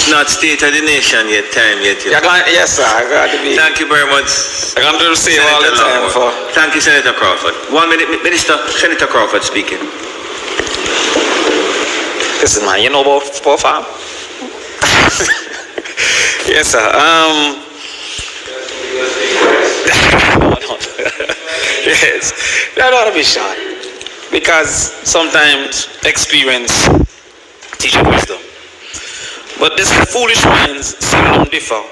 Not state of the nation yet, time yet. Yes, sir. I got to be. Thank you very much. I'm going to say all the time for. Thank you, Senator Crawford. 1 minute, Minister. Senator Crawford speaking. Listen, man, you know about farm? Yes, sir. Yes, that ought to be shot. Because sometimes experience teaches wisdom. But this foolish minds seldom differ.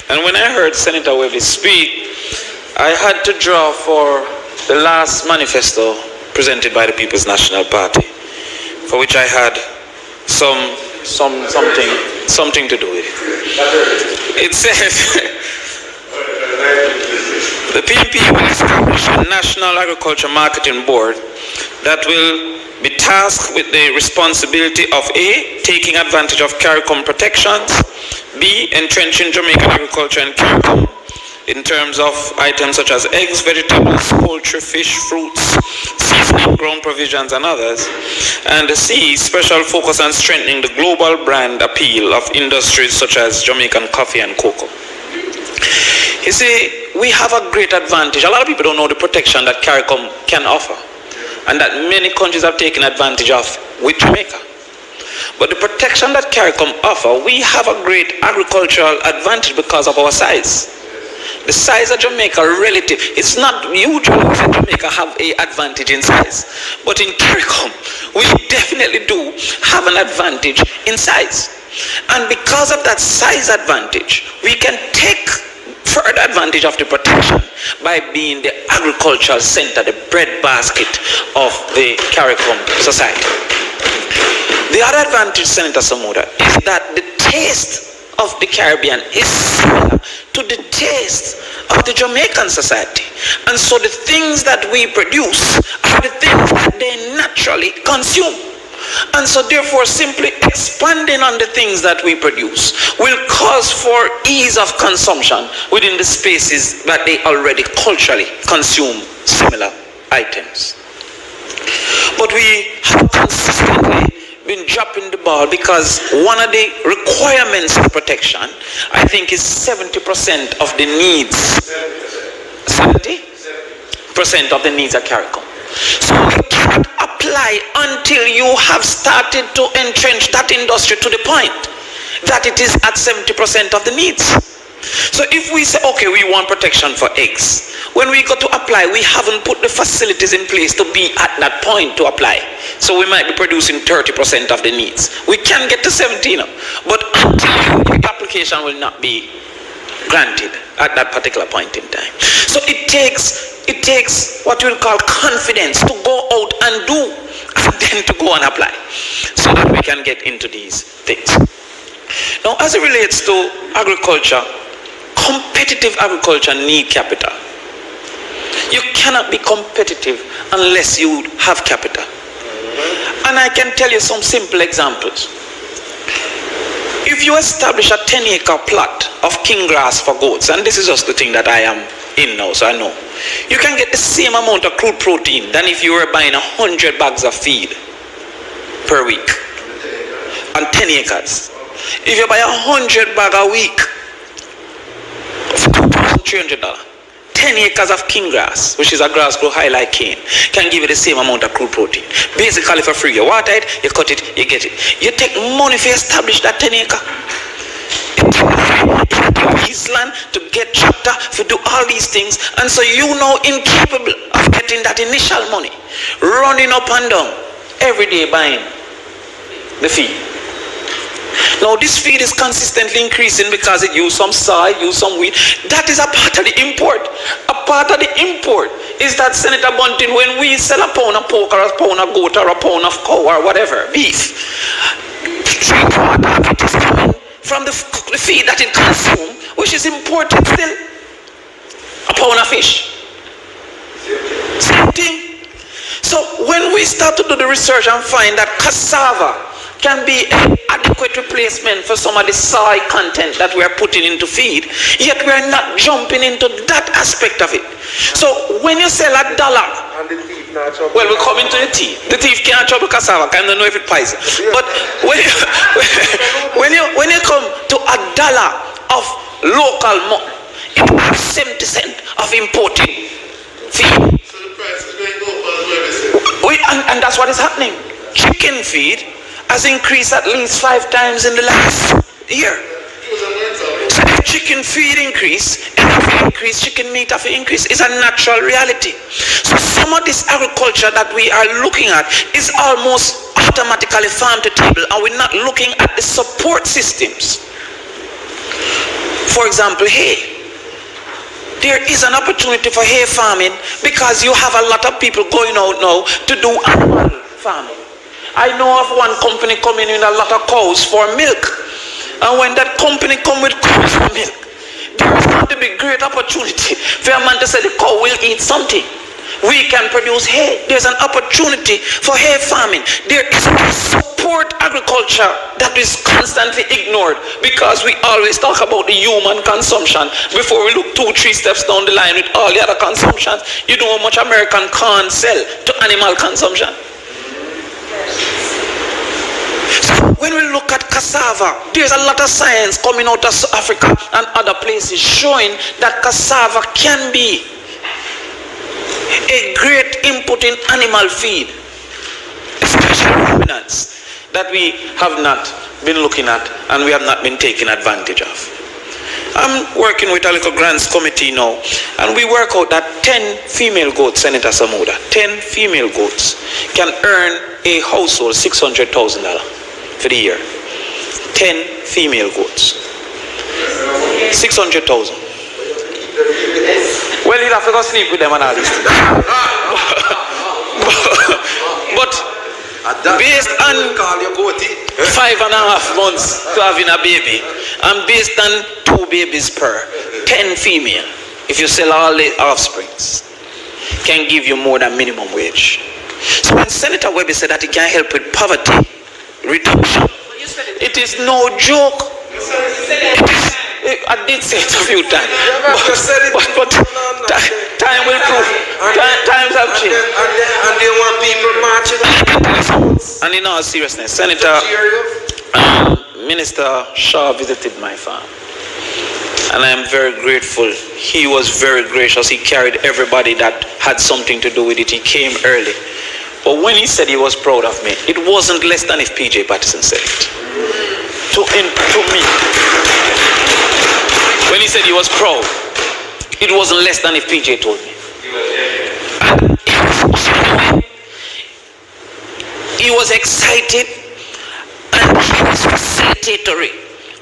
And when I heard Senator Webby speak, I had to draw for the last manifesto presented by the People's National Party, for which I had something to do with it. It says the PNP will establish a National Agriculture Marketing Board that will be tasked with the responsibility of A, taking advantage of CARICOM protections, B, entrenching Jamaican agriculture and CARICOM in terms of items such as eggs, vegetables, poultry, fish, fruits, seasoning, grown provisions, and others, and C, special focus on strengthening the global brand appeal of industries such as Jamaican coffee and cocoa. You see, we have a great advantage. A lot of people don't know the protection that CARICOM can offer, and that many countries have taken advantage of with Jamaica. But the protection that CARICOM offer, we have a great agricultural advantage because of our size. The size of Jamaica relative, it's not usual that Jamaica have an advantage in size. But in CARICOM, we definitely do have an advantage in size. And because of that size advantage, we can take further advantage of the protection by being the agricultural center, the breadbasket of the CARICOM society. The other advantage, Senator Samuda, is that the taste of the Caribbean is similar to the taste of the Jamaican society. And so the things that we produce are the things that they naturally consume. And so therefore simply expanding on the things that we produce will cause for ease of consumption within the spaces that they already culturally consume similar items. But we have consistently been dropping the ball because one of the requirements of protection, I think, is 70% of the needs. 70% of the needs are CARICOM. So you can't apply until you have started to entrench that industry to the point that it is at 70% of the needs. So if we say, okay, we want protection for eggs, when we go to apply, we haven't put the facilities in place to be at that point to apply. So we might be producing 30% of the needs. We can get to 17, but until the application will not be granted at that particular point in time. So it takes what we'll call confidence to go out and do, and then to go and apply, so that we can get into these things. Now, as it relates to agriculture, competitive agriculture needs capital. You cannot be competitive unless you have capital. And I can tell you some simple examples. If you establish a 10-acre plot of king grass for goats, and this is just the thing that I am in now, so I know, you can get the same amount of crude protein than if you were buying 100 bags of feed per week on 10 acres. If you buy 100 bags a week for $2,300, 10 acres of king grass, which is a grass grow high like cane, can give you the same amount of crude protein. Basically for free. You water it, you cut it, you get it. You take money to establish that 10 acre. You lease land to get tractor, to do all these things, and so you know incapable of getting that initial money, running up and down every day buying the feed. Now this feed is consistently increasing because it uses some soy, uses some wheat. That is a part of the import. A part of the import is that, Senator Bunting, when we sell a pound of pork or a pound of goat or a pound of cow or whatever, beef, 3/4 of it is coming from the feed that it consumes, which is imported still. A pound of fish. Same thing. So when we start to do the research and find that cassava can be an adequate replacement for some of the soy content that we are putting into feed, yet we are not jumping into that aspect of it. So when you sell $1, Well, we're coming to the tea. The thief can't trouble cassava. I don't know if it's poison. But when you come to $1 of local money, it has 70 cents of importing feed. So the price is going up. And that's what is happening. Chicken feed has increased at least 5 times in the last year. So if chicken feed increase, and if it increase, chicken meat have increase. It's a natural reality. So some of this agriculture that we are looking at is almost automatically farm to table, and we're not looking at the support systems. For example, hay. There is an opportunity for hay farming because you have a lot of people going out now to do animal farming. I know of one company coming in a lot of cows for milk. And when that company come with cows for milk, there is going to be great opportunity for a man to say the cow will eat something. We can produce hay. There's an opportunity for hay farming. There is support agriculture that is constantly ignored because we always talk about the human consumption before we look 2-3 steps down the line with all the other consumptions. You know how much American corn sell to animal consumption? So when we look at cassava, there's a lot of science coming out of South Africa and other places showing that cassava can be a great input in animal feed, especially ruminants that we have not been looking at and we have not been taking advantage of. I'm working with a little grants committee now, and we work out that 10 female goats, Senator Samuda, 10 female goats can earn a household $600,000 for the year. 10 female goats. 600,000. Well, you'll have to go sleep with them and all this. But based on 5.5 months to having a baby, and based on 2 babies per 10 female, if you sell all the offsprings, can give you more than minimum wage. So when Senator Webby said that he can help with poverty reduction, it is no joke. I did say it a few times, but time will prove. Times have changed. And they want people marching. And in all seriousness, Senator, Minister Shaw visited my farm, and I am very grateful. He was very gracious. He carried everybody that had something to do with it. He came early. But when he said he was proud of me, it wasn't less than if PJ Patterson said it. To me. When he said he was proud, it wasn't less than if PJ told me. And he was excited, and he was facilitatory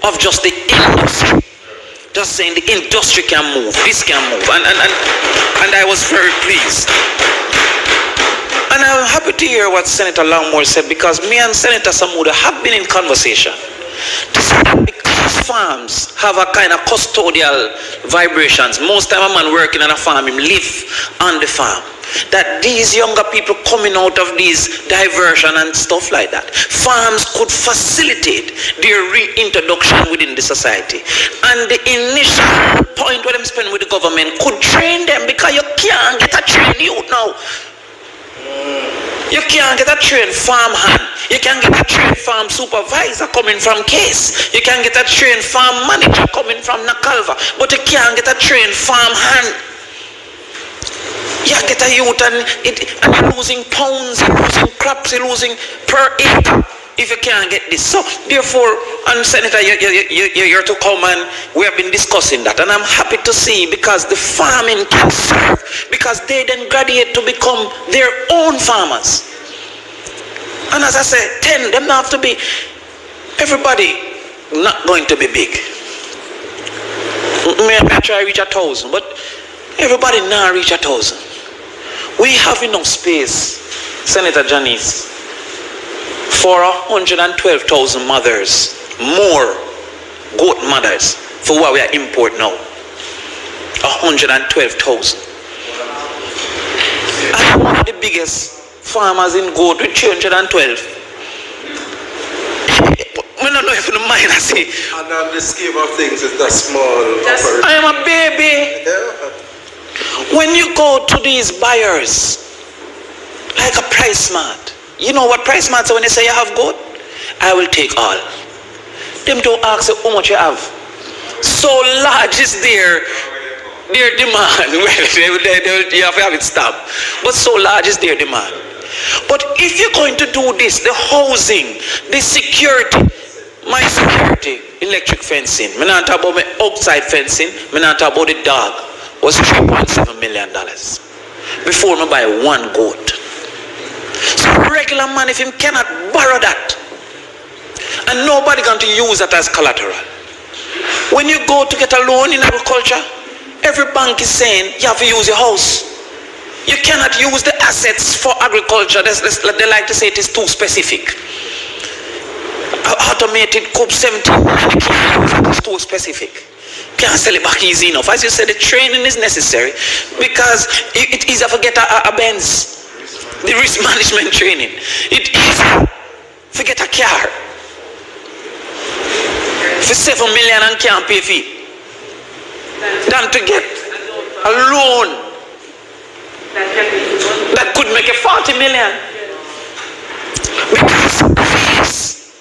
of just the industry. Just saying the industry can move, this can move. And I was very pleased. And I'm happy to hear what Senator Longmore said, because me and Senator Samuda have been in conversation to say that because farms have a kind of custodial vibrations, most time a man working on a farm, him live on the farm, that these younger people coming out of these diversion and stuff like that, farms could facilitate their reintroduction within the society. And the initial point where them spend with the government could train them, because you can't get a trained youth now. You can't get a trained farm hand. You can't get a trained farm supervisor coming from Case. You can't get a trained farm manager coming from Nakalva. But you can't get a trained farm hand. You get a youth and you're losing pounds, you're losing crops, you're losing per acre if you can't get this. So therefore, and Senator, you're to come, and we have been discussing that, and I'm happy to see, because the farming can serve, because they then graduate to become their own farmers. And as I said, 10, them not have to be, everybody not going to be big. May I try to reach 1,000, but everybody not reach 1,000. We have enough space, Senator Janice, for 112,000 mothers, more goat mothers, for what we are import now. 112,000. And one of the biggest farmers in goat with 312. We don't know if the mind I see. And on the scheme of things, it's that small operation. I am a baby. Yeah. When you go to these buyers, Like a price smart. You know what price smart say when they say you have goat? I will take all. Them don't ask you how much you have. So large is their demand. You have to have it stopped. But so large is their demand. But if you're going to do this, the housing, the security, my security, electric fencing, I'm not talking about my outside fencing, I'm not talking about the dog, was $3.7 million before I buy one goat. So regular man, if him cannot borrow that, and nobody going to use that as collateral. When you go to get a loan in agriculture, every bank is saying you have to use your house. You cannot use the assets for agriculture. They like to say it is too specific. Automated COP 17, it is too specific. Can't sell it back easy enough. As you said, the training is necessary because it's easier to get a Benz. The risk management training. It's easier to get a car for 7 million and can't pay fee than to get a loan that could make a 40 million. Because fees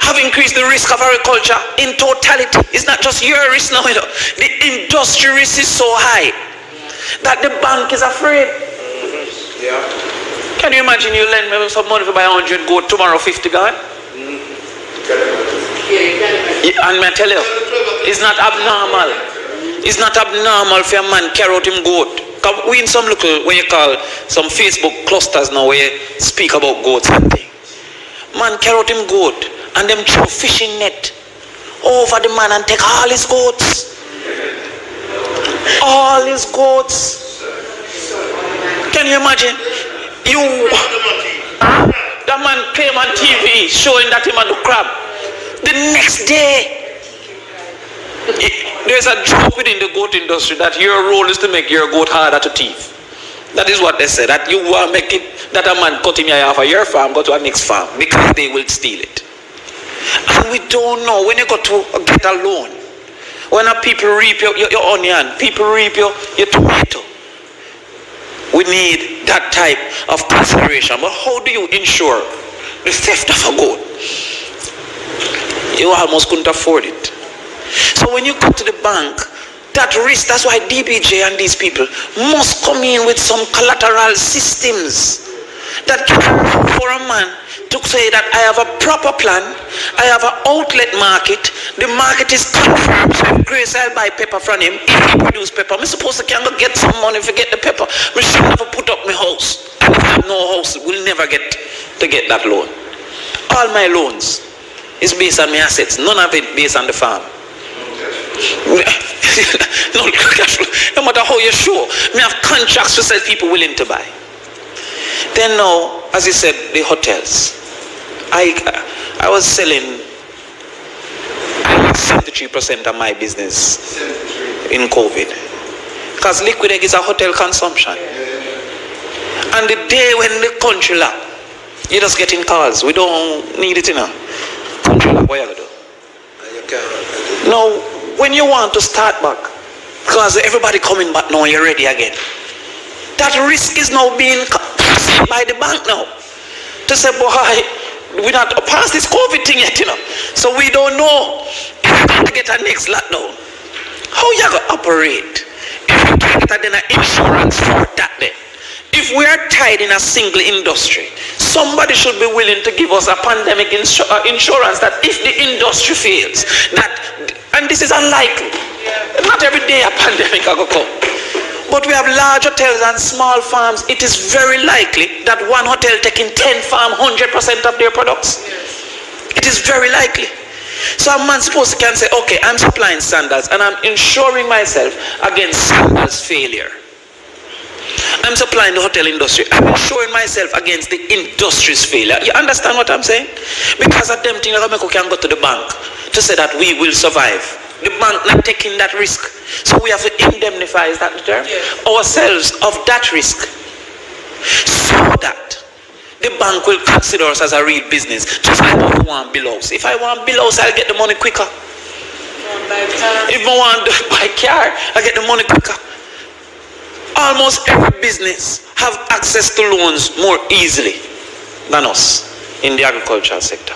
have increased the risk of agriculture in totality. It's not just your risk now. The industry risk is so high that the bank is afraid. Yeah. Can you imagine you lend me some money to buy 100 gold, tomorrow 50 gone? And I tell you, it's not abnormal. It's not abnormal for a man carry out him goat. We in some local, what you call, some Facebook clusters now where you speak about goats and things. Man carry out him goat and them throw fishing net over the man and take all his goats. All his goats. Can you imagine? That man came on TV showing that him on the crab. The next day, there's a joke within the goat industry that your role is to make your goat harder to thief. That is what they say, that you want to make it, that a man cut him off of your farm, go to a next farm, because they will steal it. And we don't know, when you go to get a loan, when people reap your onion, people reap your tomato, we need that type of consideration. But how do you ensure the theft of a goat? You almost couldn't afford it. So when you go to the bank, that risk, that's why DBJ and these people must come in with some collateral systems that can for a man to say that I have a proper plan, I have an outlet market, the market is confirmed, so if Grace I'll buy pepper from him, if he produce pepper, I'm supposed to can go get some money to get the pepper. I should never put up my house. And if I have no house, we'll never get that loan. All my loans is based on my assets, none of it based on the farm. No matter how you're sure, we have contracts to sell people willing to buy. Then now, as you said, the hotels. I was selling 73% of my business in COVID. Because liquid egg is a hotel consumption. And the day when the country locked, you're just getting calls. We don't need it, Country locked, what are you going to do? Now, when you want to start back, because everybody coming back now, you're ready again. That risk is now being by the bank now. To say, boy, we're not past this COVID thing yet, So we don't know if we're going to get our next lockdown. How you going to operate? If we can't get an insurance for that then. If we are tied in a single industry, somebody should be willing to give us a pandemic insurance that if the industry fails, and this is unlikely. Not every day a pandemic will come. But we have large hotels and small farms. It is very likely that one hotel taking 10 farm 100% of their products. It is very likely. So a man supposed to can say, okay, I'm supplying sandals and I'm insuring myself against sandals failure. I'm supplying the hotel industry. I'm insuring myself against the industry's failure. You understand what I'm saying? Because of them things we can go to the bank to say that we will survive. The bank not taking that risk. So we have to indemnify, is that the term? Ourselves of that risk. So that the bank will consider us as a real business. Just like I want bill house. If I want bill house, I'll get the money quicker. If I want to buy car, I'll get the money quicker. almost every business have access to loans more easily than us in the agricultural sector.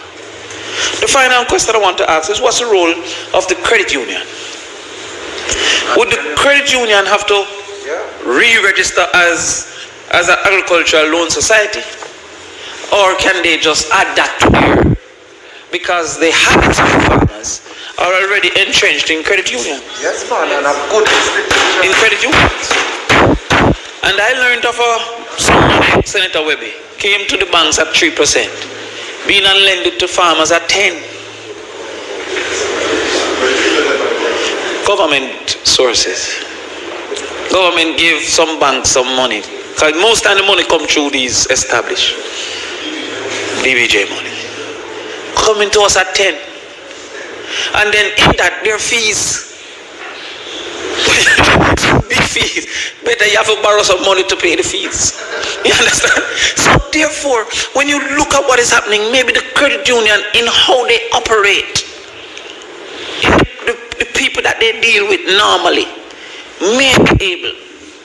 The final question I want to ask is, what's the role of the credit union? Would the credit union have to re-register as an agricultural loan society? Or can they just add that to there? Because the habits of farmers are already entrenched in credit unions. Yes, man, and a good institution. In credit unions. And I learned of someone, Senator Webby, came to the banks at 3%, being lended to farmers at 10%. Government sources. Government give some banks some money. Because most of the money come through these established DBJ money. Coming to us at 10. And then in that, their fees. Big fees. Better you have to borrow some money to pay the fees. You understand? So therefore, when you look at what is happening, maybe the credit union in how they operate, the people that they deal with normally may be able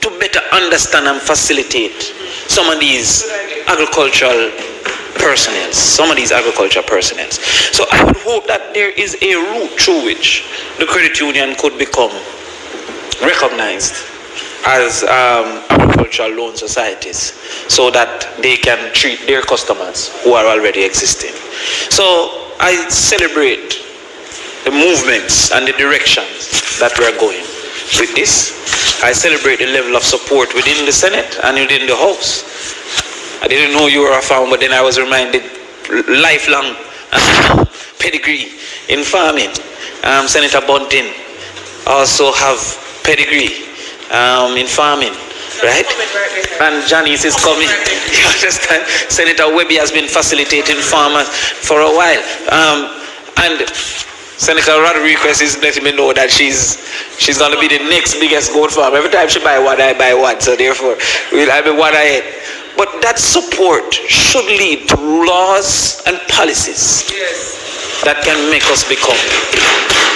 to better understand and facilitate some of these agricultural personnel. So I would hope that there is a route through which the credit union could become recognized as agricultural loan societies, so that they can treat their customers who are already existing. So I celebrate the movements and the directions that we're going with this. I celebrate the level of support within the Senate and within the House. I didn't know you were a farmer, but then I was reminded lifelong pedigree in farming. Senator Bunting also have pedigree in farming, right? And Janice is coming. You understand? Senator Webby has been facilitating farmers for a while. And Senator Rodriguez is letting me know that she's going to be the next biggest goat farmer. Every time she buy one, I buy one. So therefore, I'll be one ahead. But that support should lead to laws and policies that can make us become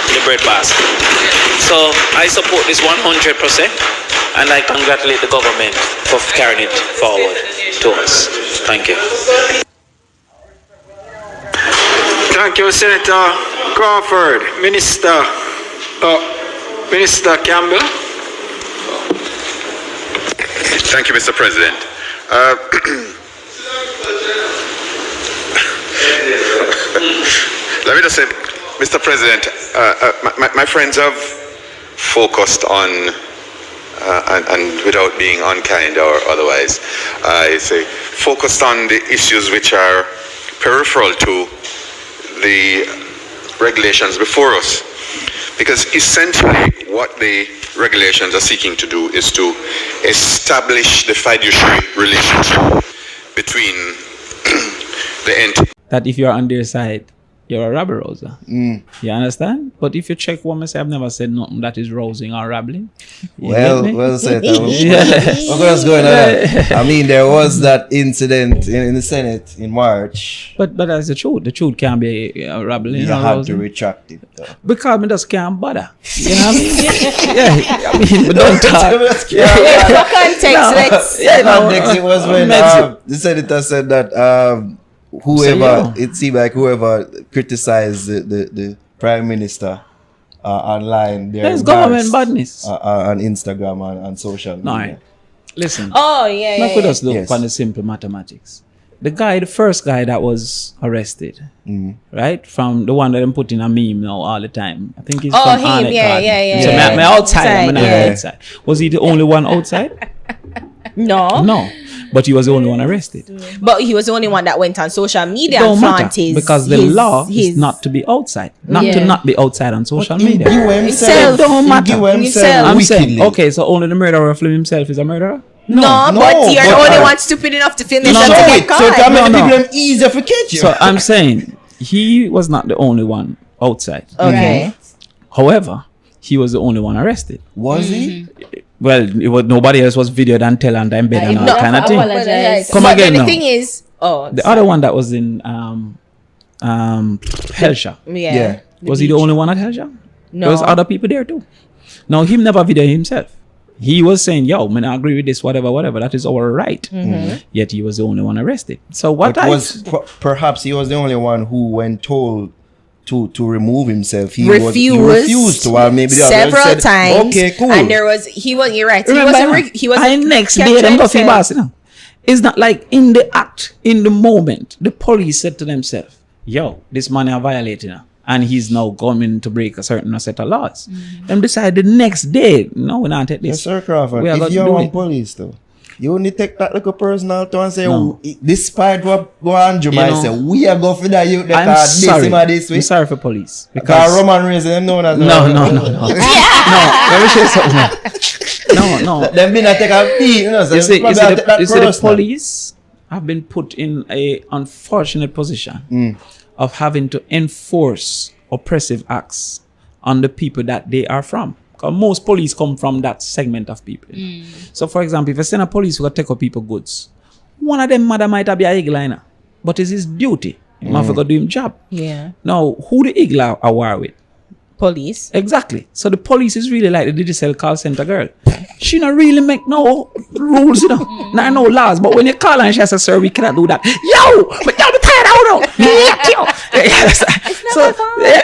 the breadbasket. So I support this 100%, and I congratulate the government for carrying it forward to us. Thank you. Thank you, Senator Crawford. Minister Campbell. Thank you, Mr. President. Let me just say, Mr. President, my friends have focused on, and without being unkind or otherwise, I say, focused on the issues which are peripheral to the regulations before us. Because essentially what the regulations are seeking to do is to establish the fiduciary relationship between the entity. That if you're on their side, you're a rabble rouser. You understand? But if you check what I say, I've never said nothing that is rousing or rabbling. Well said. What's going on? I mean, there was that incident in the Senate in March. But that's the truth. The truth can't be rabbling. You have to retract it, though. Because me just can't bother. You know what I mean? I mean, but don't talk. For context, Context, it was when the senator said that it seemed like whoever criticized the prime minister online, there's government badness on Instagram and social media. No, listen. I could just look on the simple mathematics. The first guy that was arrested, right, from the one that I'm putting a meme now all the time. I think he's from him, So I'm outside. I'm not outside. Was he the only one outside? No. But he was the only one arrested. But he was the only one that went on social media and flaunt his... Because the law is not to be outside. Not be outside on social media. Himself. Don't matter. Himself. I'm saying, okay, so only the murderer film himself is a murderer? No, but you're the only one stupid enough to film yourself to get caught. So it can make the people easier for catch you. So I'm saying, he was not the only one outside. Okay. However, he was the only one arrested. Was he? Well, nobody else was videoed and tell and embed and all that kind of thing. Come but again the now. thing is, the other one that was in Helsha. Was he the only one at Helsha? No. There was other people there too. Now, him never videoed himself. He was saying, yo, man, I agree with this, whatever. That is our right. Yet he was the only one arrested. So what perhaps he was the only one who, when told to remove himself, he refused to. Well, maybe the several said, times. Okay, cool. And you're right. Remember, He was next day them go for boss, you know. It's not like in the act, in the moment, the police said to themselves, yo, this man is violating her. And he's now coming to break a certain set of laws. Them decide the next day, no, we're not take this. Yes, Sir Crawford, if you're on police though, you only take that like a personal to and say, despite what Andrew might say, we are going for that youth that I'm sorry. This way. I'm sorry for police. Because Roman raising them known as No. No, let me say something. No. Them been a take a beat, you know. So you see, the police have been put in a unfortunate position of having to enforce oppressive acts on the people that they are from. Because most police come from that segment of people. So, for example, if you send a police who take up people's goods, one of them mother might be a eagle, but it's his duty. He must go do his job. Yeah. Now, who the eagle are war with? Police. Exactly. So the police is really like the digital call center girl. She not really make no rules, you know. Not no laws. But when you call her and she says, sir, we cannot do that. Yo, but y'all be tired out. So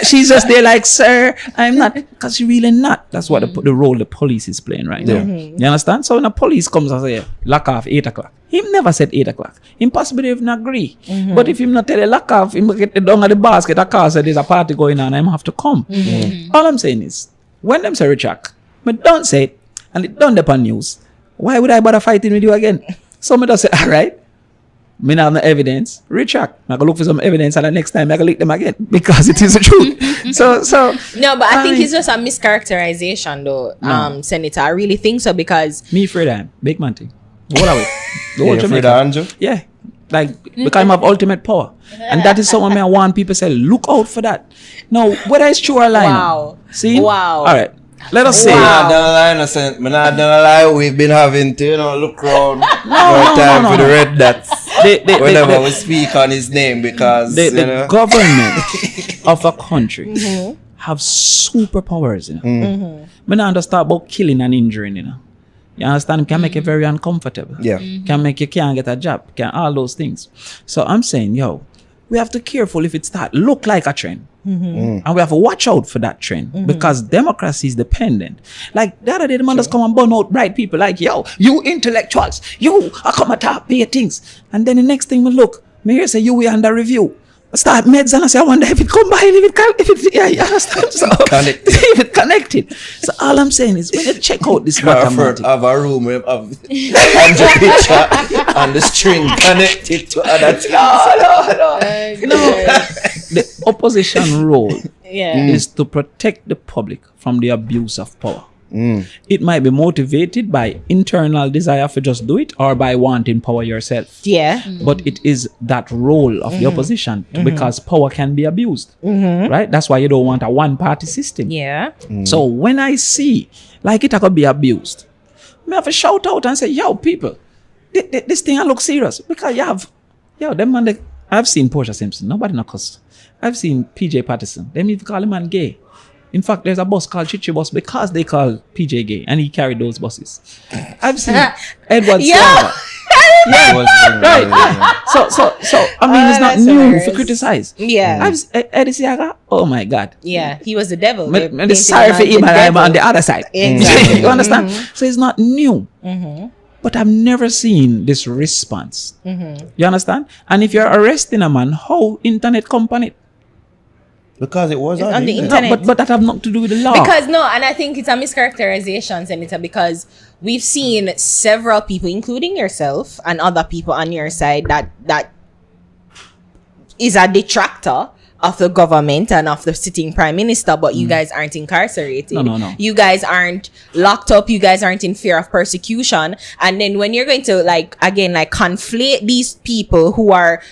she's just there like, sir, I'm not. Because she really not. That's what the role the police is playing right now. You understand? So when the police comes and say, lock off 8 o'clock. He never said 8 o'clock. Impossible if not agree. But if him not tell you lock off, him get down at the basket, a car said there's a party going on, I'm have to come. All I'm saying is, when them say retract, but don't say it, and it don't depend news, why would I bother fighting with you again? So me just say, all right, me not have no evidence, retract. I go look for some evidence, and the next time I go lick them again, because it is the truth. So no, but I think it's just a mischaracterization though, Senator. I really think so, because me afraid I am big man thing. What are we? The whole Jamaica. Andrew? Yeah. Like, because I have ultimate power. And that is something I want people to say, look out for that. Now, whether it's true or lie. Wow. See? Wow. All right. Let us say. I'm not gonna lie, we've been having to, look around for the red dots. Whenever we speak on his name, because the government of a country have superpowers, you know. We don't understand about killing and injuring, you know. You understand? Can make you very uncomfortable. Yeah. Can make you can't get a job. Can all those things. So I'm saying, we have to be careful if it start look like a trend. And we have to watch out for that trend because democracy is dependent. Like the other day, the man just come and burn out bright people like, you intellectuals, you are come and talk big things. And then the next thing we look, me here say, we under review. Start meds and I say, I wonder if it combined, you understand? So, if it connected. So all I'm saying is, when you check out this mathematics. Have a room of Andrew picture and the string connected to other things. The opposition role is to protect the public from the abuse of power. It might be motivated by internal desire for just do it or by wanting power yourself. But it is that role of the opposition because power can be abused. Right? That's why you don't want a one-party system. So when I see like it could be abused, I have to shout out and say, people, this thing I look serious because you have, them man, I've seen Portia Simpson, nobody knows. I've seen PJ Patterson, them even call him man gay. In fact, there's a bus called Chichi Bus because they call PJ gay and he carried those buses. I've seen Edward Silva. Right. So I mean, it's not new to criticize. Eddie Siaga, oh my God. He was the devil. And sorry for him and I'm on the other side. Exactly. You understand? So it's not new. But I've never seen this response. You understand? And if you're arresting a man, how internet company? Because it was on the internet. But that have nothing to do with the law. And I think it's a mischaracterization, Senator, because we've seen several people, including yourself and other people on your side, that is a detractor of the government and of the sitting prime minister, but you guys aren't incarcerated. No. You guys aren't locked up. You guys aren't in fear of persecution. And then when you're going to conflate these people who are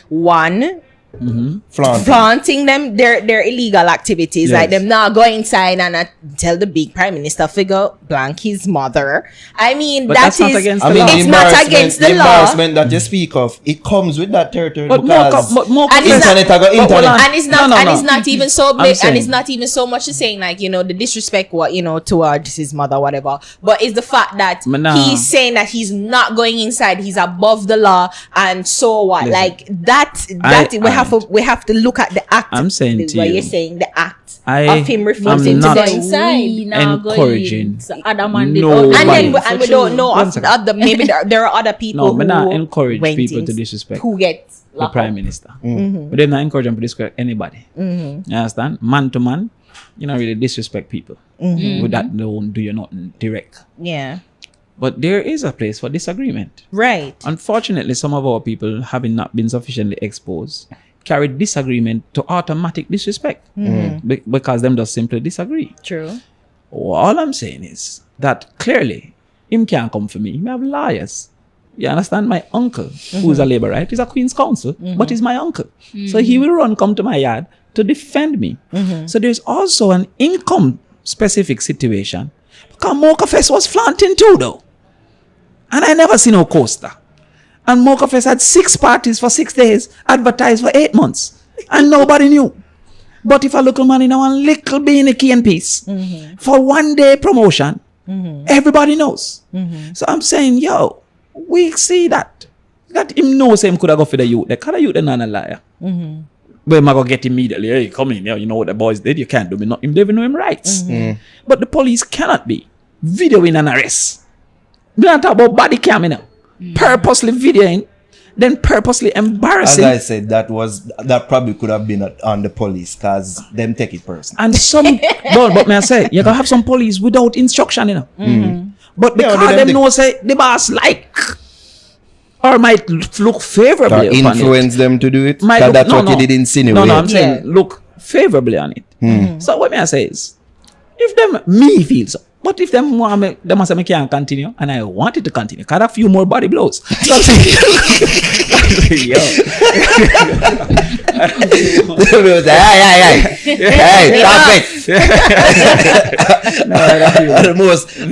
flaunting them their illegal activities, like them not go inside and tell the big prime minister figure blank his mother. I mean, But that that's not is against the law. it's not against the law. embarrassment that you speak of, it comes with that territory But because more And it's internet not- I got internet. and it's not No. and it's not even so I'm big, and saying- it's not even so much as saying like, you know, the disrespect towards his mother, whatever, but it's the fact that But nah. he's saying that he's not going inside, he's above the law, and so what? Listen, like that we have to look at the act. I'm saying to what you, you're saying, the act I of him am refusing to not go inside. encouraging And nobody. then we don't know One of second. other, maybe there are other people No, but not who encourage went people in- to disrespect who get the locked prime up. minister. But they're not encouraging them to disrespect anybody. You understand? Man to man, you don't really disrespect people. With that, they won't do you nothing direct. Yeah. But there is a place for disagreement. Right. Unfortunately, some of our people, having not been sufficiently exposed, carry disagreement to automatic disrespect because them just simply disagree. True. All I'm saying is that clearly, him can't come for me. We have lawyers. You understand? My uncle, who is a labor right, is a Queen's Counsel, but he's my uncle. So he will come to my yard to defend me. So there's also an income specific situation. Because Mocha Fest was flaunting too, though. And I never seen no coaster. And Mocha Fest had 6 parties for 6 days, advertised for 8 months. And nobody knew. But if a local man in one little being a key and piece for 1 day promotion, everybody knows. So I'm saying, yo, we see that him knows him could have go for the youth. The kind of youth is not a liar. But I'm going to get immediately, hey, come in here, you know what the boys did, you can't do me nothing. They even know him rights. But the police cannot be videoing an arrest. We're not talking about body cam, you know. Purposely videoing, then purposely As embarrassing. I said, that probably could have been on the police because them take it personal. And some, but may I say, you can have some police without instruction, you know. But because them know, say, the boss like, or might look favorably Or upon influence them to do it. Might 'Cause look- that's no, what no. you did insinuate. No, I'm saying look favorably on it. So what may I say is, if them me feels, but if them want me, them must say me can't continue, and I want it to continue. Cause a few more body blows. So I'm saying, yo, Hey, stop it.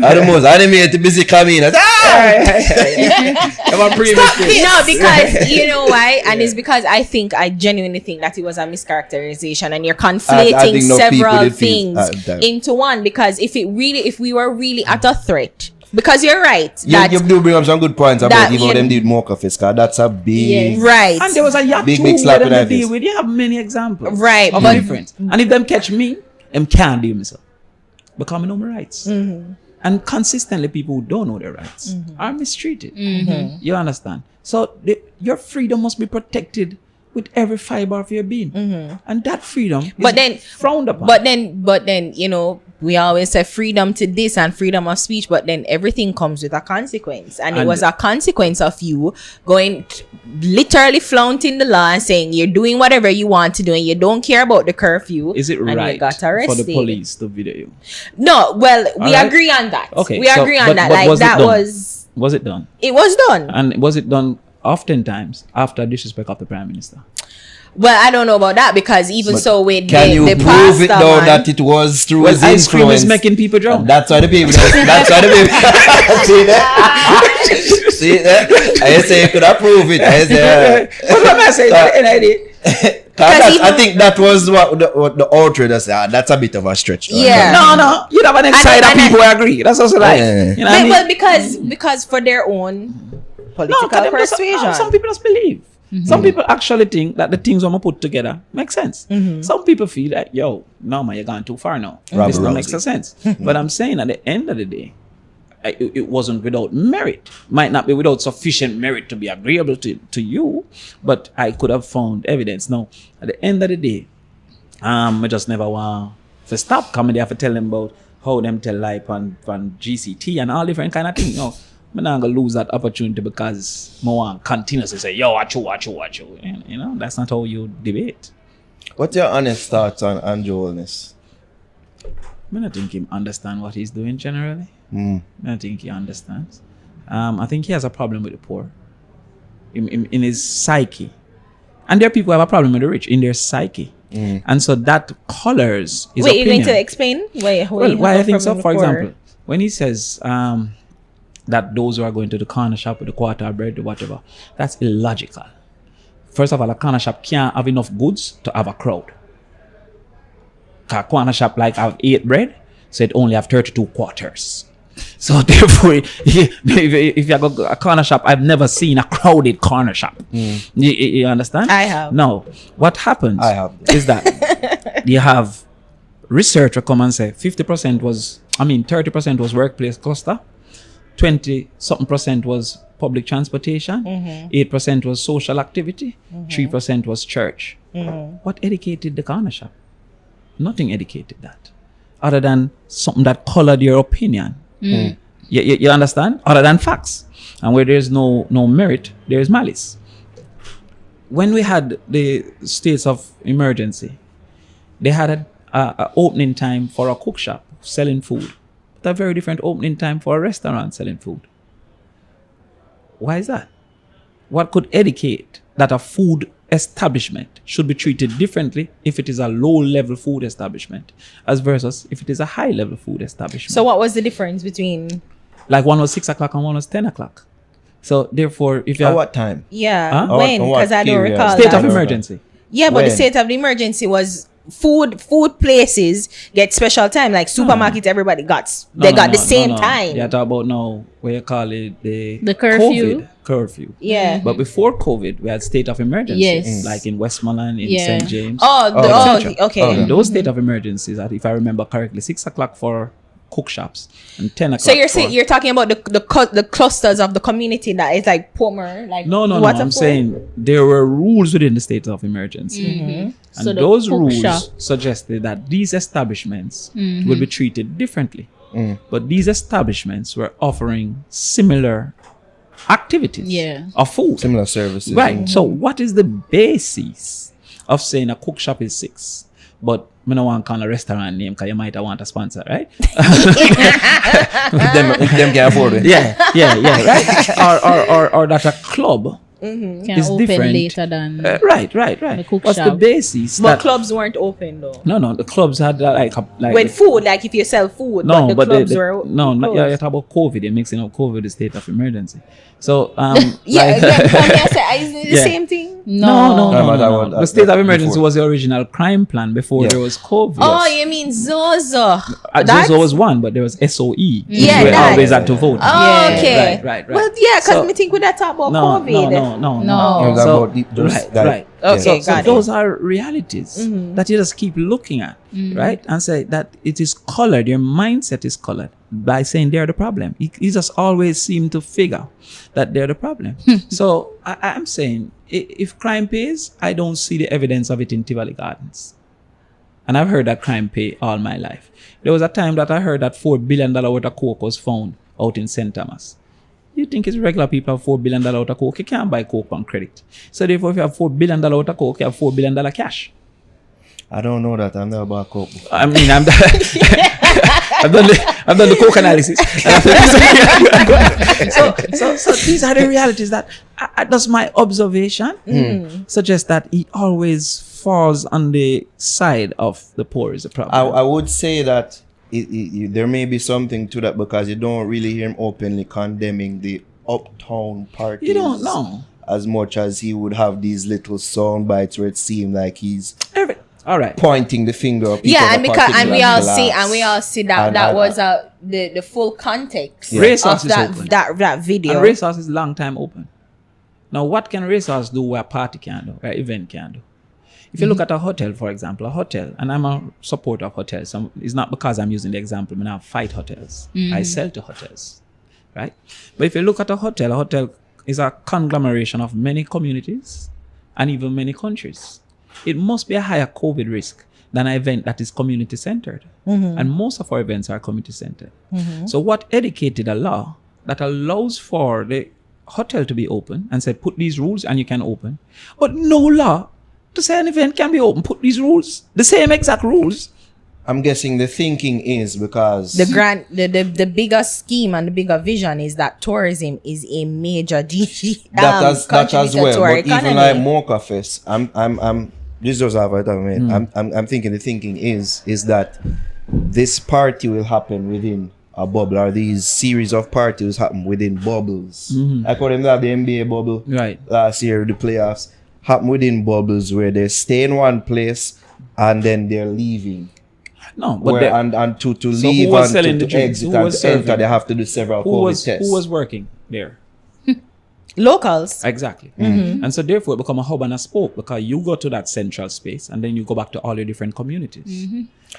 Are the most animated busy coming. No, because you know why, and it's because I genuinely think that it was a mischaracterization, and you're I conflating think no people several did feel- things that. into one. Because if we were really at a threat, because you're right Yeah, that you do bring up some good points that about even you- them did Mocha Fest, because that's a big... right, and there was a yacht Big, too big slap where in them the deal face. with. You have many examples, Right, of but- difference. And if them catch me, them can't do themselves. Becoming no my rights. And consistently, people who don't know their rights are mistreated. You understand? So your freedom must be protected with every fiber of your being, and that freedom But is then- frowned upon. But then, you know, we always say freedom to this and freedom of speech, but then everything comes with a consequence. And it And- was a consequence of you going literally flaunting the law and saying you're doing whatever you want to do and you don't care about the curfew. is it and right you got for arrested. the police to video you? No, well, we Alright. agree on that. Okay, We so- agree on but- that. but Like was it that done? was Was it done? it was done. And was it done oftentimes after disrespect of the prime minister? Well, I don't know about that because even so with Can the, you the prove it pastor though man- that it was through Well, his ice cream influence? is making people drown. And that's why the people. That's why the people. See that? See that? I say you could have proved it. I say. But what am I saying? I think that was what the outrage does. That's a bit of a stretch. Yeah. No, you have an side of and people who agree. That's also right. Yeah. You know what I mean? Well, because for their own political 'cause them just- persuasion. some people just believe. Some people actually think that the things I'm gonna put together make sense. Some people feel that, yo, no man, you're going too far now. This don't make sense. But I'm saying at the end of the day, it wasn't without merit. Might not be without sufficient merit to be agreeable to you, but I could have found evidence. Now, at the end of the day, I just never want to stop coming there to tell them about how them tell life on GCT and all different kind of things. No, I'm not gonna lose that opportunity because I want continuously say, yo, watch you. You know, that's not how you debate. What's your honest thoughts on Joelness? I don't think he understands what he's doing generally. I don't think he understands. I think he has a problem with the poor. In his psyche, And there are people who have a problem with the rich in their psyche. And so that colors his Wait, opinion. you're going to explain? Why I think so? For example, when he says that those who are going to the corner shop with the quarter bread or whatever, that's illogical. First of all, a corner shop can't have enough goods to have a crowd. A corner shop like have 8 bread, so it only have 32 quarters. So therefore, if you go a corner shop, I've never seen a crowded corner shop. You understand? I have. No. What happens is that you have researcher come and say 30% was workplace cluster, 20-something% was public transportation, 8% was social activity, 3% was church. What educated the corner shop? Nothing educated that, other than something that colored your opinion. You understand? Other than facts. And where there's no merit, there is malice. When we had the states of emergency, they had a opening time for a cook shop selling food, but a very different opening time for a restaurant selling food. Why is that? What could educate that a food establishment should be treated differently if it is a low-level food establishment as versus if it is a high-level food establishment? So what was the difference between? Like one was 6 o'clock and one was 10 o'clock. So therefore, if you At what time? Yeah, Huh? when? Because I don't recall state that. of emergency. Yeah, but When? the state of the emergency was food places get special time. Like supermarkets, everybody got the same time. Yeah, talk about now what you call it the curfew. COVID curfew. Yeah. But before COVID, we had state of emergency. Yes. Like in Westmoreland, in Yeah. St. James. Okay. And those state of emergencies, if I remember correctly, 6 o'clock for cook shops and 10 o'clock. So you're saying you're talking about the clusters of the community that is like Pomer, like No. I'm Waterford? saying there were rules within the state of emergency. And So the those cook rules shop. suggested that these establishments will be treated differently. But these establishments were offering similar activities of food. Similar services. Right. So what is the basis of saying a cook shop is 6? But I don't want to call a restaurant name because you might want a sponsor, right? if them can afford it. Yeah, right? or that a club Can is open different. later than Right. the cook What's the shop. basis? But that- clubs weren't open though. No, the clubs had like With food, like if you sell food, no, but the clubs were you're closed. talking about COVID. You're mixing up COVID with the state of emergency. So Yeah, like, isn't it the Yeah. same thing? No. The state of emergency was the original crime plan before there was COVID. Oh, you mean Zozo? Zozo was one, but there was SOE. Yeah, we that. always had to vote. Oh, okay. Right. Well, yeah, because So- me think we that talk about No. COVID. It was So- about right. Okay, So got it. those are realities that you just keep looking at, right? And say that it is colored, your mindset is colored by saying they're the problem. You just always seem to figure that they're the problem. So I'm saying if crime pays, I don't see the evidence of it in Tivoli Gardens. And I've heard that crime pay all my life. There was a time that I heard that $4 billion worth of coke was found out in St. Thomas. You think it's regular people have $4 billion worth of coke? You can't buy coke on credit. So therefore, if you have $4 billion worth of coke, you have $4 billion cash. I don't know that. I'm never about coke. I mean, I've done the coke analysis. so these are the realities that that's my observation. Suggests that it always falls on the side of the poor is a problem. I would say that there may be something to that because you don't really hear him openly condemning the uptown parties. You don't know. As much as he would have these little sound bites where it seemed like he's all right pointing the finger up. Yeah, and we all class. see that was the full context Racehorse of is open. that video. And Racehorse is long time open. Now, what can Racehorse do where a party can do, where an event can do? If you look at a hotel, for example, and I'm a supporter of hotels. It's not because I'm using the example, I fight hotels. I sell to hotels, right? But if you look at a hotel is a conglomeration of many communities and even many countries. It must be a higher COVID risk than an event that is community-centered. And most of our events are community-centered. So what educated a law that allows for the hotel to be open and said, put these rules and you can open, but no law to say an event can be open, put these rules, the same exact rules, I'm guessing the thinking is because the bigger scheme and the bigger vision is that tourism is a major that as well. to our But economy. even like Mocha Fest, I'm this does have it. I mean, I'm thinking the thinking is that this party will happen within a bubble, or these series of parties happen within bubbles. Like what them have the NBA bubble Right. last year, the playoffs happen within bubbles where they stay in one place and then they're leaving. No, but Where, and to so leave who was and selling the to drinks? exit Who and was to enter, serving? they have to do several who COVID tests. who was working there? Locals. Exactly. And so therefore it become a hub and a spoke, because you go to that central space and then you go back to all your different communities.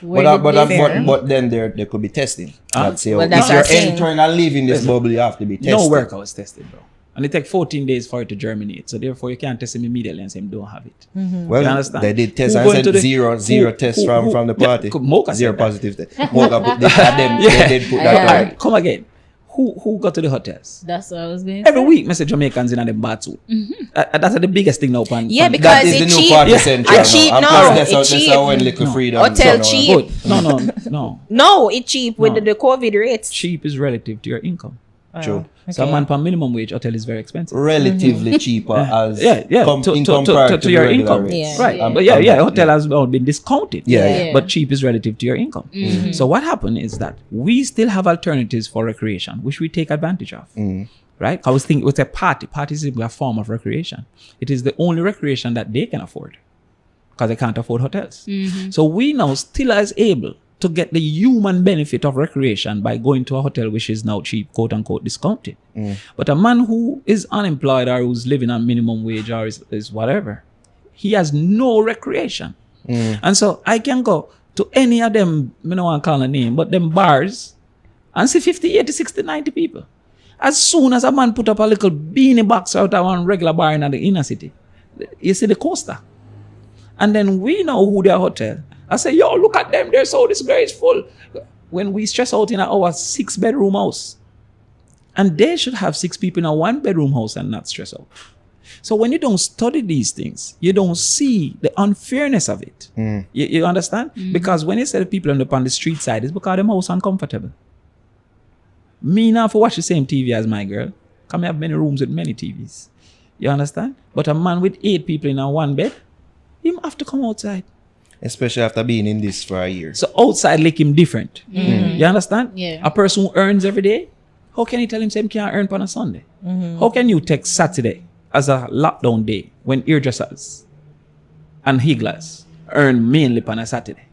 But then there could be testing. Let's say, Well, that's if you're what I'm saying. entering and leaving this bubble, you have to be tested. No workouts tested, bro. And it take 14 days for it to germinate. So therefore you can't test them immediately and say you don't have it. Well, You understand? they did test Who and going to said the- zero who- tests who- from the yeah, party. Mocha said Zero that. positive test. Mocha put they did put that All down. right, come again. Who got to the hotels? That's what I was going to Every week, Mr. Jamaicans in them bathsuit. That's the biggest thing now. Yeah, That because is the it's new cheap. party central. And cheap, now. no, plus that's it's how- cheap. That's how when liquor freedom. Hotel so cheap. Good. No. No, it's cheap with No. the COVID rates. Cheap is relative to your income. True. So a man for minimum wage hotel is very expensive. Relatively cheaper as Yeah. in compared To your the regular income. rates. Yeah. Right. I'm- But yeah, I'm- hotel has all been discounted. Yeah. But cheap is relative to your income. So what happened is that we still have alternatives for recreation, which we take advantage of. Right? I was thinking it's a party. Party is a form of recreation. It is the only recreation that they can afford, because they can't afford hotels. So we now still is able to get the human benefit of recreation by going to a hotel which is now cheap, quote unquote, discounted. But a man who is unemployed or who's living on minimum wage or is whatever, he has no recreation. And so I can go to any of them, I don't want to call a name, but them bars and see 50, 80, 60, 90 people. As soon as a man put up a little beanie box out of one regular bar in the inner city, you see the coaster. And then we know who their hotel. I say, yo, look at them, they're so disgraceful. When we stress out in our 6-bedroom house, and they should have 6 people in a 1-bedroom house and not stress out. So when you don't study these things, you don't see the unfairness of it. You understand? Because when you say the people on the street side, it's because them house uncomfortable. Me now for watch the same TV as my girl. Come have many rooms with many TVs. You understand? But a man with 8 people in a 1 bed, him have to come outside. Especially after being in this for a year. So outside like him different. You understand? Yeah. A person who earns every day, how can you tell him same can't earn on a Sunday? How can you take Saturday as a lockdown day when hairdressers and higglers earn mainly on a Saturday?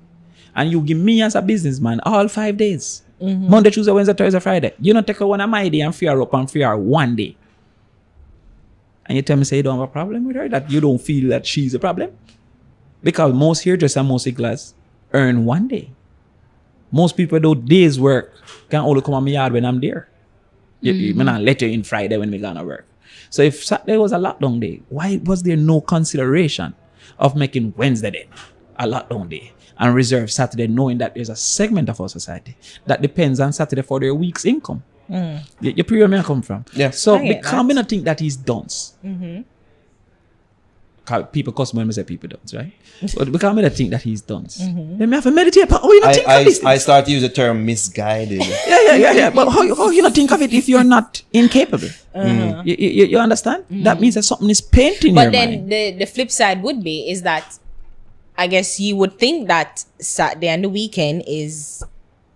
And you give me as a businessman all 5 days. Monday, Tuesday, Wednesday, Thursday, Friday. You don't take one of my day and fear up and fear one day. And you tell me say you don't have a problem with her, that you don't feel that she's a problem? Because most hairdressers and most higglers earn one day. Most people do days work can only come on my yard when I'm there. You not let you in Friday when we gonna work. So if Saturday was a lockdown day, why was there no consideration of making Wednesday then a lockdown day and reserve Saturday, knowing that there's a segment of our society that depends on Saturday for their week's income? You pre where I come from. Yeah. So I get become that. not think that he's dunce. People cuss when I say people dunce, right? But become not think that he's dunce. Then me have to meditate. Oh, you not think of this? I start to use the term misguided. Yeah. But how you not think of it if you're not incapable? You understand? That means that something is painting your But then mind. the flip side would be is that I guess you would think that Saturday and the weekend is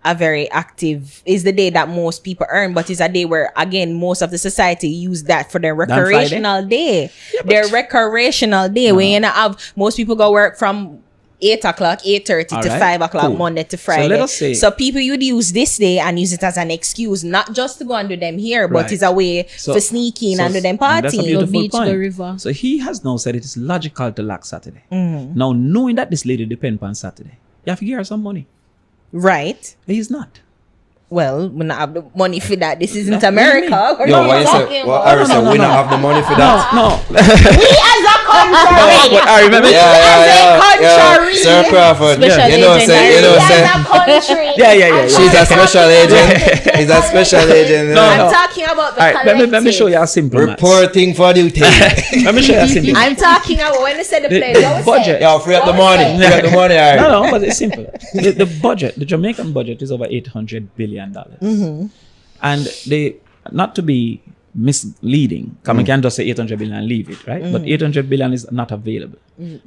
a very active, is the day that most people earn, but it's a day where again most of the society use that for their recreational day. Their recreational day where you know, have most people go work from 8 o'clock, 8:30 to Alright, 5 o'clock cool. Monday to So Friday. let us say- So people would use this day and use it as an excuse, not just to go and do them here, but Right. it's a way So- for sneaking and do them that's a party. beautiful beach, go point. river. So he has now said it is logical to lack Saturday. Now knowing that this lady depends on Saturday, you have to give her some money. Right. He's not. Well, we not have the money for that. This isn't What do you mean? America. We're Yo, not what you talking say? Well, about- Harry said we don't have the money for that. No. We as a country. I remember. Country. Sir Crawford. Special You know, agent. say, you know, That's say. a country. Yeah. She's a special agent. He's a special agent. No, I'm no. talking about the All right, collective. let me show you a simple maths. Reporting for duty. Let me show you a simple maths. I'm talking about when they said the plane. The budget. Yo, free up the money. Free up the money, all right. No, but it's simple. The budget, the Jamaican budget is over $800 billion. And they, not to be misleading, because we can just say 800 billion and leave it, right? But 800 billion is not available.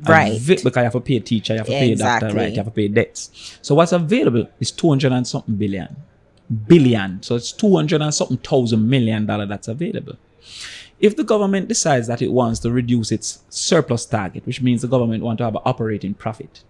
Right. Because you have to pay a teacher, you have to pay a doctor, Exactly. right? You have to pay debts. So what's available is 200 and something billion. So it's 200 and something $1,000 million that's available. If the government decides that it wants to reduce its surplus target, which means the government wants to have an operating profit,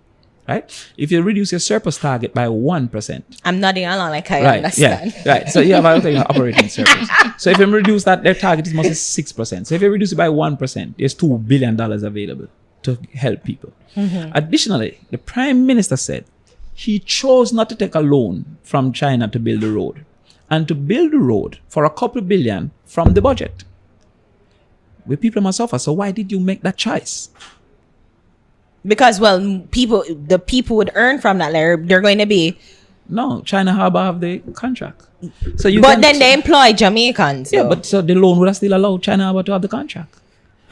right? If you reduce your surplus target by 1%, I'm nodding along like I right? understand. Yeah, right. So you have an operating surplus. So if you reduce that, their target is mostly 6%. So if you reduce it by 1%, there's $2 billion available to help people. Additionally, the Prime Minister said he chose not to take a loan from China to build the road, and to build the road for a couple billion from the budget. We people must suffer. So why did you make that choice? Because the people would earn from that. They're going to be. No, China Harbour have the contract. So you. But then they employ Jamaicans. Yeah, though. but so the loan would have still allowed China Harbour to have the contract.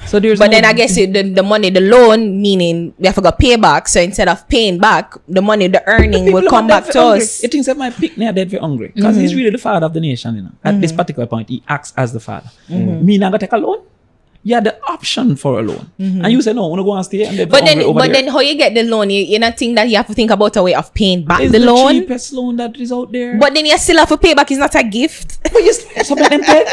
So there's. But no, then I guess the money, the loan, meaning we have to go pay back. So instead of paying back, the money, the earning will come back to us. It thinks that my picnic are dead for hungry because he's really the father of the nation. You know, at this particular point, he acts as the father. Me not gonna take a loan. You had the option for a loan, and you say no, I want to go and stay. And But then how you get the loan? You not think that you have to think about a way of paying back it's the loan. cheapest loan that is out there. But then you still have to pay back. It's not a gift. But you so let them pay.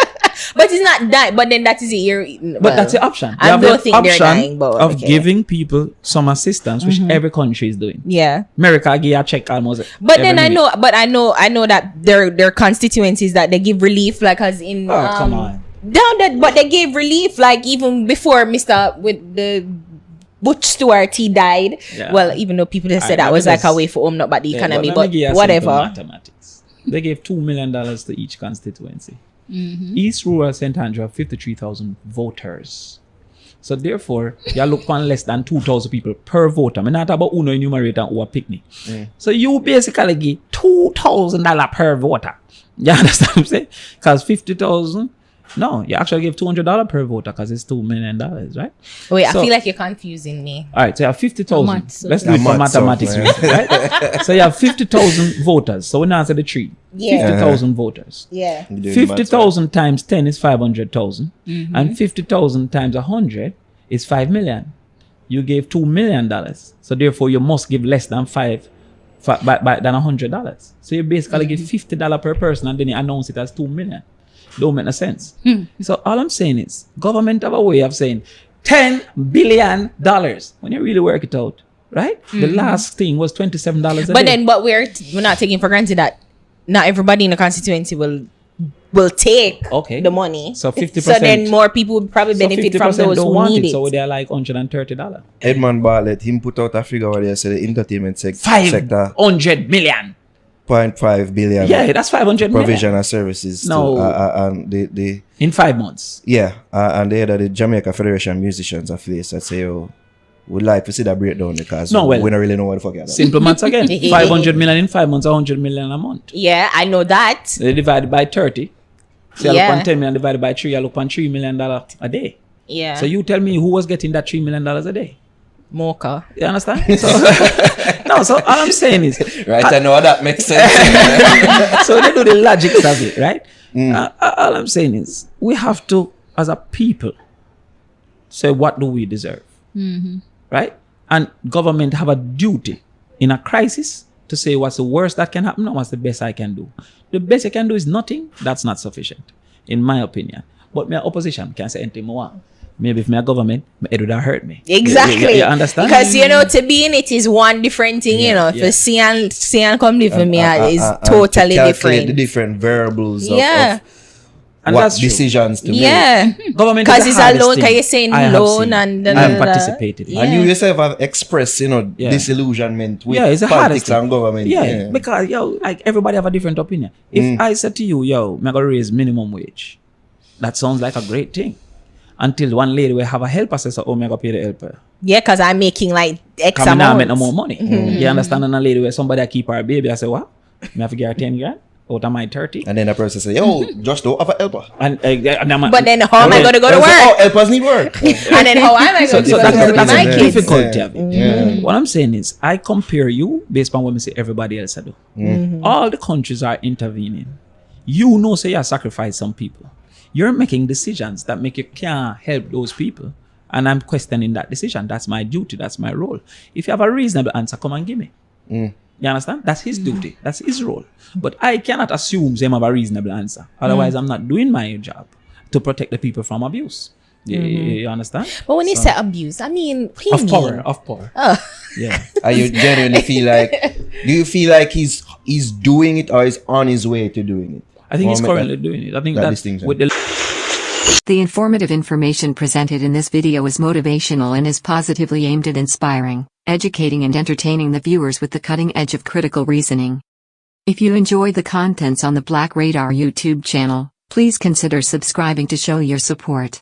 But it's not that. But then that is it. But that's the option. I You have don't the think they're option dying, but of okay. giving people some assistance, which every country is doing. Yeah. America give a check almost. But every then I minute. know, I know that there are constituencies that they give relief, like as in. Oh, come on. But they gave relief, like even before Mr. with the Butch Stewart, he died. Yeah. Well, even though people just said Alright, that was let me like a just- way for home, not about the economy, let but me give you a whatever. simple mathematics. They gave $2 million to each constituency. East Rural St. Andrew have 53,000 voters. So therefore, you look on less than 2,000 people per voter. I'm not about uno enumerator or a picnic. So you basically give $2,000 per voter. You understand what I'm saying? Because 50,000. No, you actually give $200 per voter because it's $2 million, right? Wait, So- I feel like you're confusing me. All right, so you have 50,000. Maths, Let's do it for Maths, mathematics, okay. right? So you have 50,000 voters. So we now answer the three. Yeah. 50,000 voters. Yeah. 50,000 times 10 is 500,000. And 50,000 times 100 is 5 million. You gave $2 million. So therefore, you must give less than than $100. So you basically give $50 per person and then you announce it as 2 million. Don't make no sense. So all I'm saying is, government have a way of saying $10 billion when you really work it out, right? The last thing was $27 a But day. then, we're not taking for granted that not everybody in the constituency will take Okay. the money. So 50%. So then more people would probably benefit from 50% those don't who want need it. it. So they're like $130. Edmund Bartlett, him put out a figure where they said the entertainment sector 500 million. 0.5 billion Yeah, that's 500 provision million. of services. No. And they In 5 months. and they had the Jamaica Federation Musicians affiliates that say, oh, we'd like to see that breakdown because No, well, we don't really know what the fuck it is. Simple maths again. 500 million in 5 months, 100 million a month. Yeah, I know that. They divide by 30. So you Yeah. look on 10 million divided by 3, you look on $3 million a day. Yeah. So you tell me who was getting that $3 million a day? Mocha. You understand? So, no, so all I'm saying is, Right, I know that makes sense. so they do the logics of it, right? All I'm saying is, we have to, as a people, say what do we deserve, right? And government have a duty in a crisis to say what's the worst that can happen and what's the best I can do. The best I can do is nothing. That's not sufficient, in my opinion. But my opposition can say anything more. Maybe if my government, it would have hurt me. Exactly. You understand? Because, to be in it is one different thing, Yeah. For see and come live with me is and totally to calculate different. the different variables Yeah. of And what that's true. decisions to make. Yeah. Government Because is it's the a hardest loan, thing because you're saying I have loan seen. and I have participated in. Yeah. And you yourself have expressed, Yeah. disillusionment with Yeah, it's the hardest politics and thing. government. Yeah, because like everybody have a different opinion. If I said to you, I'm gonna raise minimum wage, that sounds like a great thing. Until one lady will have a helper says, oh, me I go pay the helper. Yeah, because I'm making like X Come now, amount. make no more money. You understand? And a lady where somebody that keep her baby, I say, what? Me have to give her 10 grand out of my 30. And then the person say, yo, just don't have a helper. And, But then how am I going to go to work? Oh, helpers need work. And then how am I going to go to work with my the kids? difficulty of it. What I'm saying is, I compare you based on what me say everybody else I do. All the countries are intervening. You know, say you sacrifice some people. You're making decisions that make you can't help those people. And I'm questioning that decision. That's my duty. That's my role. If you have a reasonable answer, come and give me. You understand? That's his duty. That's his role. But I cannot assume them have a reasonable answer. Otherwise, I'm not doing my job to protect the people from abuse. You understand? But when you say abuse, I mean, what do you mean? Of power. Oh. Yeah. Are you genuinely feel like, do you feel like he's doing it or is on his way to doing it? I think he's currently doing it. I think that with the The informative information presented in this video is motivational and is positively aimed at inspiring, educating and entertaining the viewers with the cutting edge of critical reasoning. If you enjoy the contents on the Black Radar YouTube channel, please consider subscribing to show your support.